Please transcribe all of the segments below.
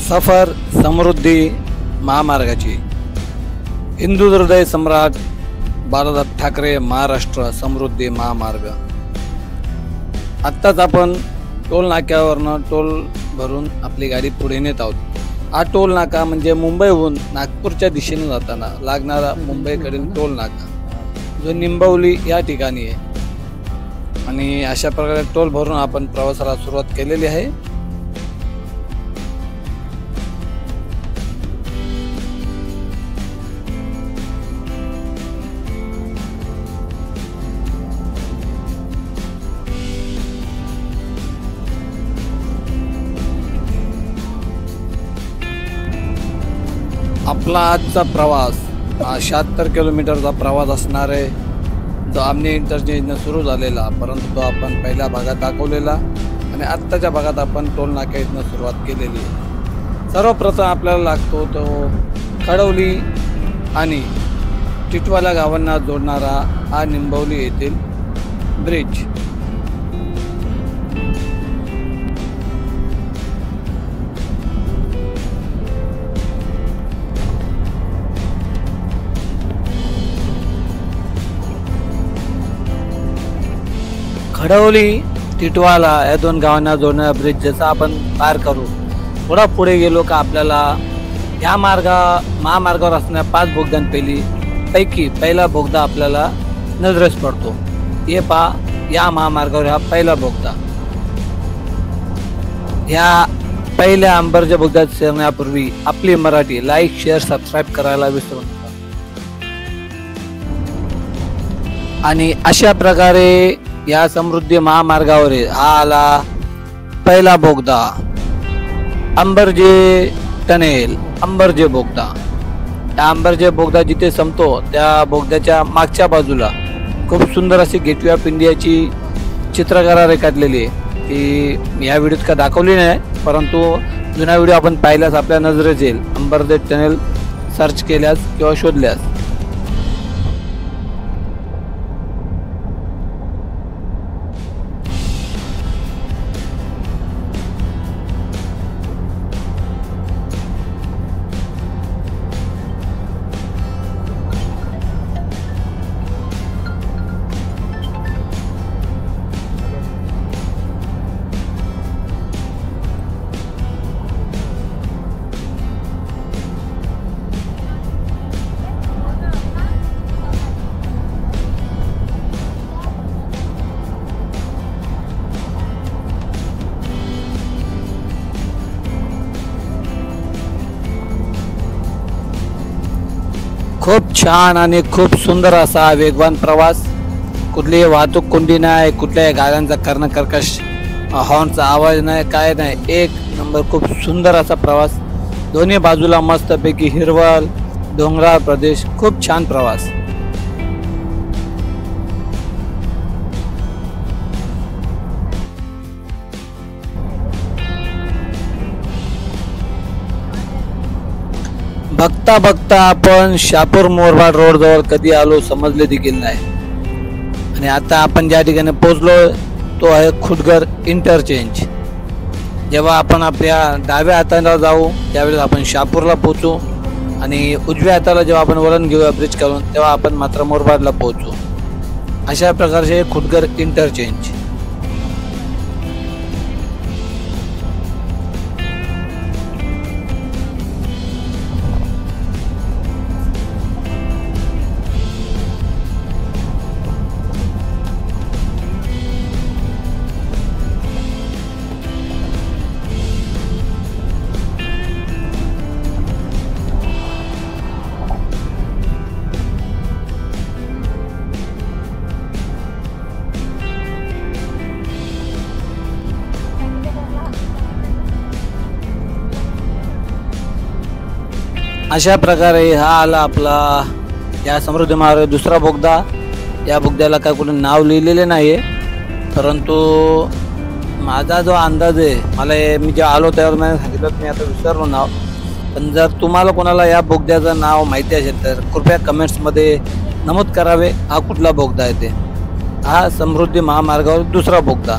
सफर समृद्धी महामार्गाची हिंदू हृदय सम्राट बाळासाहेब ठाकरे महाराष्ट्र समृद्धी महामार्ग। आत्ताच आपण टोल नाक्यावरनं टोल भरून आपली गाडी पुढे नेत आहोत। हा टोल नाका म्हणजे मुंबईहून नागपूरच्या दिशेने जाताना लागणारा मुंबईकडील टोल नाका जो निंबवली या ठिकाणी आहे आणि अशा प्रकारे टोल भरून आपण प्रवासाला सुरुवात केलेली आहे। आपला आजचा प्रवास हा 76 किलोमीटरचा प्रवास असणार आहे, जो आमने इंटरचेंजने सुरू झालेला, परंतु तो आपण पहिल्या भागात दाखवलेला आणि आत्ताच्या भागात आपण टोल नाक्या इथनं सुरुवात केलेली आहे। सर्वप्रथम आपल्याला लागतो तो खडवली आणि टिटवाला गावांना जोडणारा हा निंबवली येथील ब्रिज। खडवली टिटवाला या दोन गावांना जोडणारा ब्रिज जसा आपण पार करू थोडा पुढे गेलो का आपल्याला या महामार्गावर असणाऱ्या 5 बोगद्यांपैकी पहिला बोगदा आपल्याला नजरेस पडतो। हे पहा, या महामार्गावर हा पहिला बोगदा। या पहिल्या अंबरच्या बोगद्यात शिरण्यापूर्वी आपली मराठी लाईक शेअर सबस्क्राईब करायला विसरू नका। आणि अशा प्रकारे या समृद्धी महामार्गावर हा आला पहिला बोगदा, अंबरजे टनेल, अंबरजे बोगदा। त्या अंबरजे बोगदा जिथे संपतो त्या बोगद्याच्या मागच्या बाजूला खूप सुंदर अशी गेटवे ऑफ इंडियाची चित्रकला रेखाटलेली आहे। ती या व्हिडिओत का दाखवली नाही, परंतु जुना व्हिडिओ आपण पाहिल्यास आपल्या नजरेत येईल। अंबरजे टनेल सर्च केल्यास किंवा शोधल्यास। खूप छान आणि खूप सुंदर असा वेगवान प्रवास, कुठलीही वाहतूक कोंडी नाही, कुठल्याही गाड्यांचा कर्णकर्कश हॉर्नचा आवाज नाही, काय नाही, एक नंबर खूप सुंदर असा प्रवास। दोन्ही बाजूला मस्तपैकी हिरवळ, डोंगराळ प्रदेश, खूप छान प्रवास। बघता बघता आपण शहापूर मोरबाड रोड जवळ कधी आलो समजले देखील नाही। आणि आता आपण ज्या ठिकाणी पोहोचलो तो आहे खुटघर इंटरचेंज। जेव्हा आपण आपल्या डाव्या हाताला जाऊ त्यावेळेस आपण शहापूरला पोहोचू आणि उजव्या हाताला जेव्हा आपण वळण घेऊया ब्रिज करून तेव्हा आपण मात्र मोरबाडला पोहोचू। अशा प्रकारचे खुटघर इंटरचेंज। अशा प्रकारे हा आला आपला या समृद्धी मार्ग दुसरा बोगदा। या बोगद्याला काय कुठे नाव लिहिलेले नाही आहे, परंतु माझा जो अंदाज आहे, मला मी जे आलो त्यावर मी सांगितलं, मी आता विसरलो नाव, पण जर तुम्हाला कोणाला या बोगद्याचं नाव माहिती असेल तर कृपया कमेंट्समध्ये नमूद करावे हा कुठला बोगदा आहे ते। हा समृद्धी महामार्गावर दुसरा बोगदा।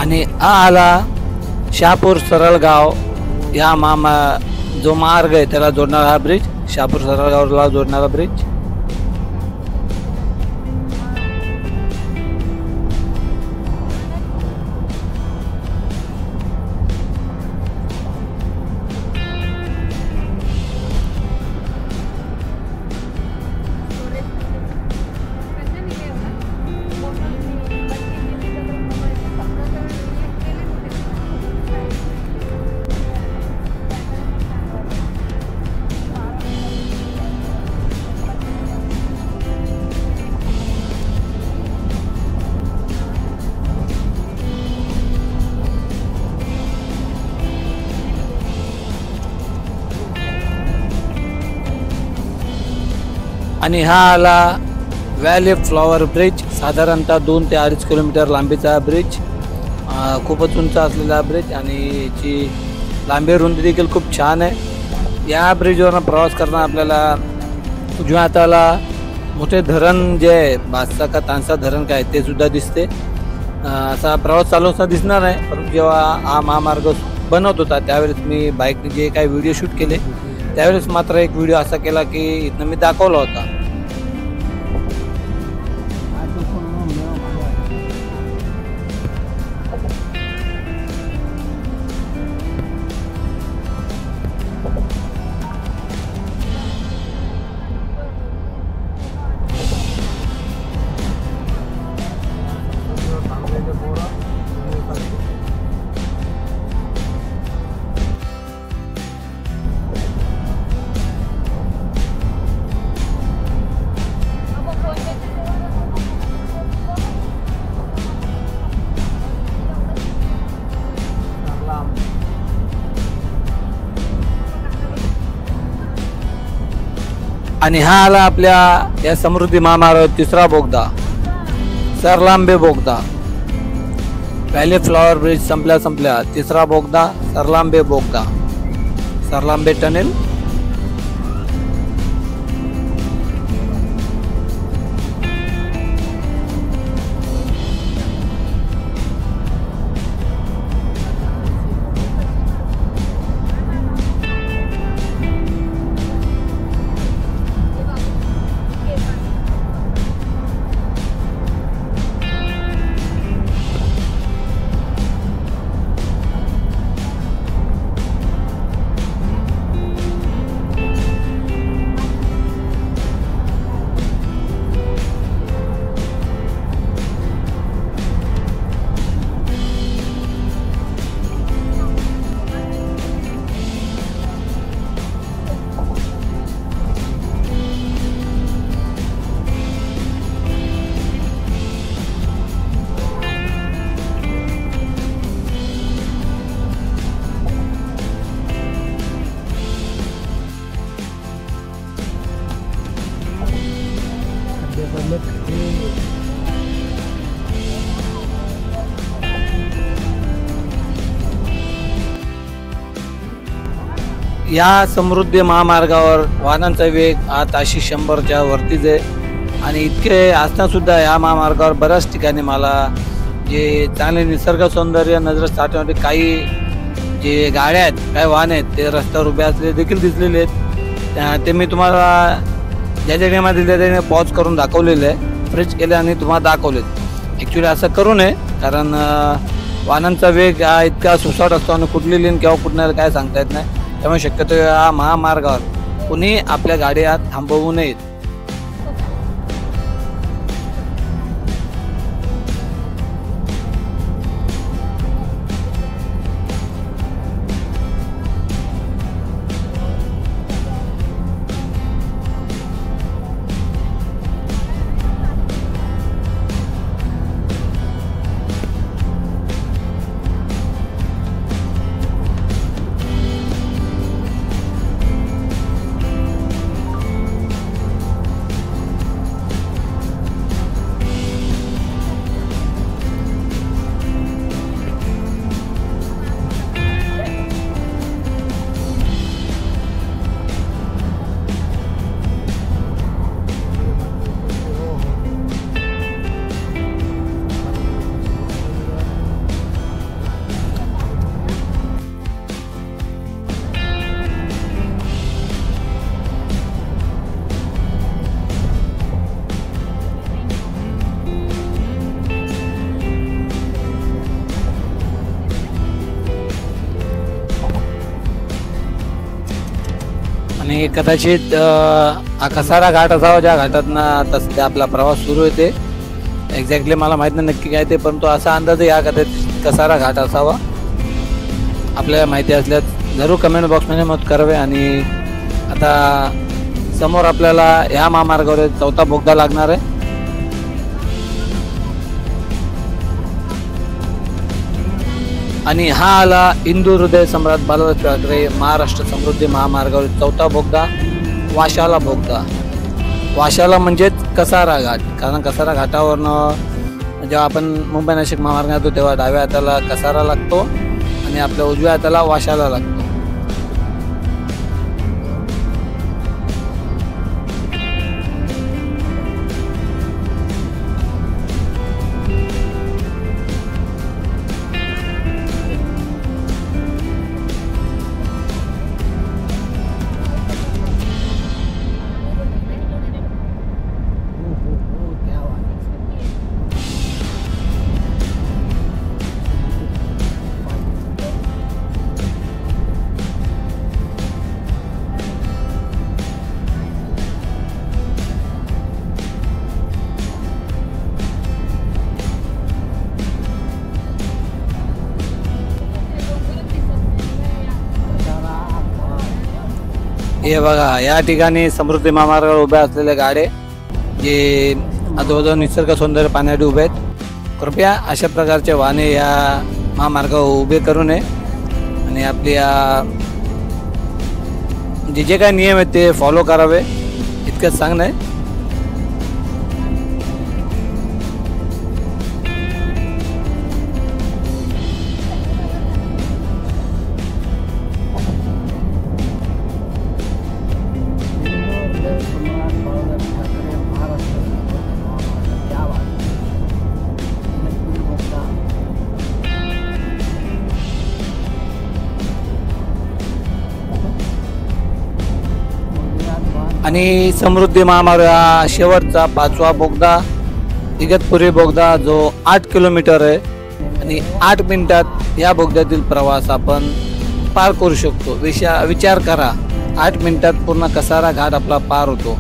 आणि हा आला शहापूर सरळगाव या जो मार्ग आहे त्याला जोडणारा हा ब्रिज, शहापूर सरळगावला जोडणारा ब्रिज. आणि हा आला व्हॅली फ्लॉवर ब्रिज, साधारणतः 2 ते 2.5 किलोमीटर लांबीचा ब्रिज, खूपच उंच असलेला ब्रिज आणि याची लांबी रुंदी देखील खूप छान आहे. या ब्रिजवरून प्रवास करताना आपल्याला उजव्या हाताला मोठे धरण जे आहे, बादशाह का तानसा धरण काय ते सुद्धा दिसते. असा प्रवास चालू असताना दिसणार नाही, परंतु जेव्हा हा महामार्ग बनवत होता त्यावेळेस मी बाईकने जे काही व्हिडिओ शूट केले त्यावेळेस मात्र एक व्हिडिओ असा केला की इथनं मी दाखवला होता. आणि हा आला आपल्या या समृद्धी महामार्गावर तिसरा बोगदा, सरलांबे बोगदा. व्हॅली फ्लॉवर ब्रिज संपल्या तिसरा बोगदा सरलांबे बोगदा, सरलांबे टनेल. या समृद्धी महामार्गावर वाहनांचा वेग हा ताशी 100च्या वरतीच आहे आणि इतके असताना सुद्धा या महामार्गावर बऱ्याच ठिकाणी मला जे चांगले निसर्ग सौंदर्य नजर साठवणारे काही जे गाड्या आहेत, काही वाहन आहेत ते रस्त्यावर उभे असलेले देखील दिसलेले आहेत. ते मी तुम्हाला ज्या ठिकाणी त्या ठिकाणी पॉज करून दाखवलेलं आहे, फ्रीज केले आणि तुम्हाला दाखवलेत. ॲक्च्युली असं करू नये, कारण वाहनांचा वेग हा इतका सुसाट असतो आणि कुठली लेन केव्हा कुठणार काय सांगता येत नाही. त्यामुळे शक्यतो या महामार्गावर कुणी आपल्या गाड्या थांबवू नयेत. आणि कदाचित हा कसारा घाट असावा ज्या घाटातनं सध्या आपला प्रवास सुरू होते. एक्झॅक्टली मला माहीत नाही नक्की काय ते, परंतु असा अंदाज या कदाचित कसारा घाट असावा. आपल्याला माहिती असल्यास जरूर कमेंट बॉक्समध्ये मत करावे. आणि आता समोर आपल्याला ह्या महामार्गावर चौथा बोगदा लागणार आहे. आणि हा आला हिंदू हृदय सम्राट बालाजी ठाकरे महाराष्ट्र समृद्धी महामार्गावर चौथा बोगदा, वाशाला बोगदा. वाशाला म्हणजेच कसारा घाट, कारण कसारा घाटावरनं जेव्हा आपण मुंबई नाशिक महामार्ग येतो तेव्हा डाव्या हाताला कसारा लागतो आणि आपल्या उजव्या हाताला वाशाला लागतो. हे बघा, या ठिकाणी समृद्धी महामार्गावर उभ्या असलेल्या गाड्या जे आजूबाजूला निसर्ग सौंदर्य पाहण्यासाठी उभे आहेत. कृपया अशा प्रकारचे वाहने या महामार्गावर उभे करू नये आणि आपल्या जे काही नियम आहेत ते फॉलो करावे, इतकंच सांगणं आहे. आणि समृद्धी महामार्ग हा शेवटचा 5वा बोगदा, इगतपुरी बोगदा, जो 8 किलोमीटर आहे आणि 8 मिनिटात या बोगद्यातील प्रवास आपण पार करू शकतो. विचार करा, 8 मिनिटात पूर्ण कसारा घाट आपला पार होतो.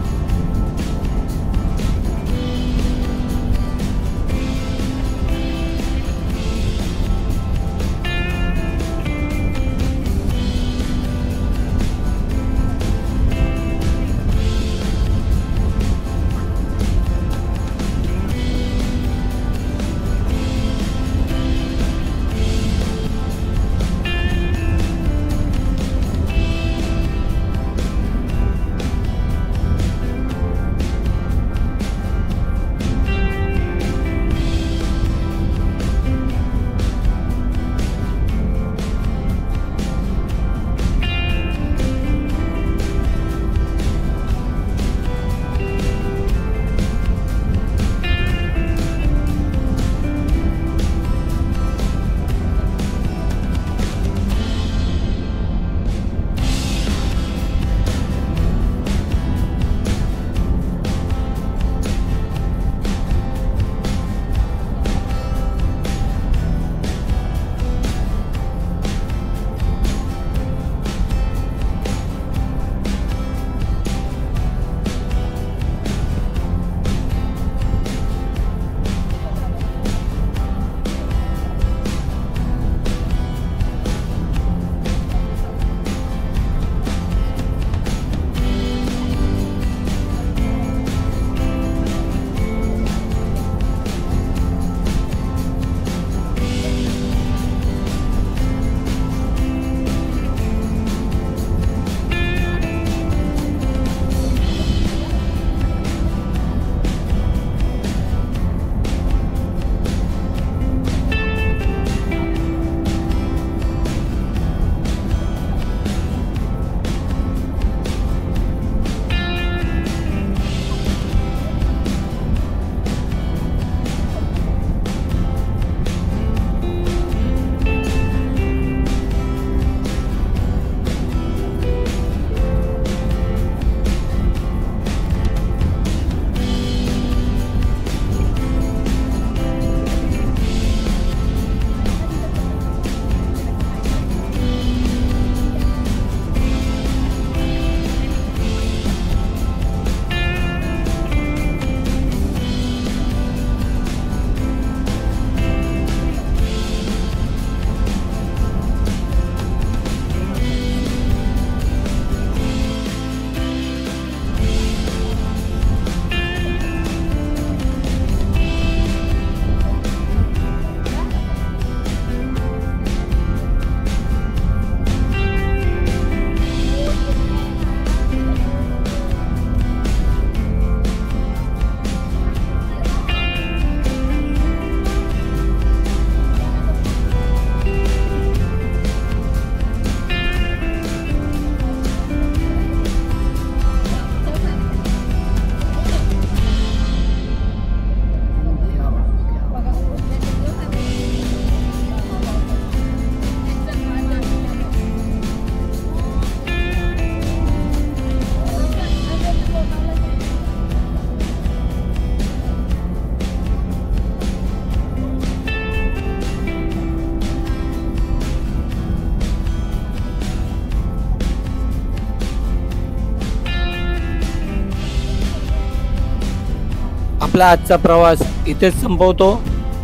आपला आजचा प्रवास इथेच संपवतो.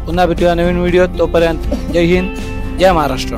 पुन्हा भेटूया नवीन व्हिडिओ. तोपर्यंत जय हिंद, जय महाराष्ट्र.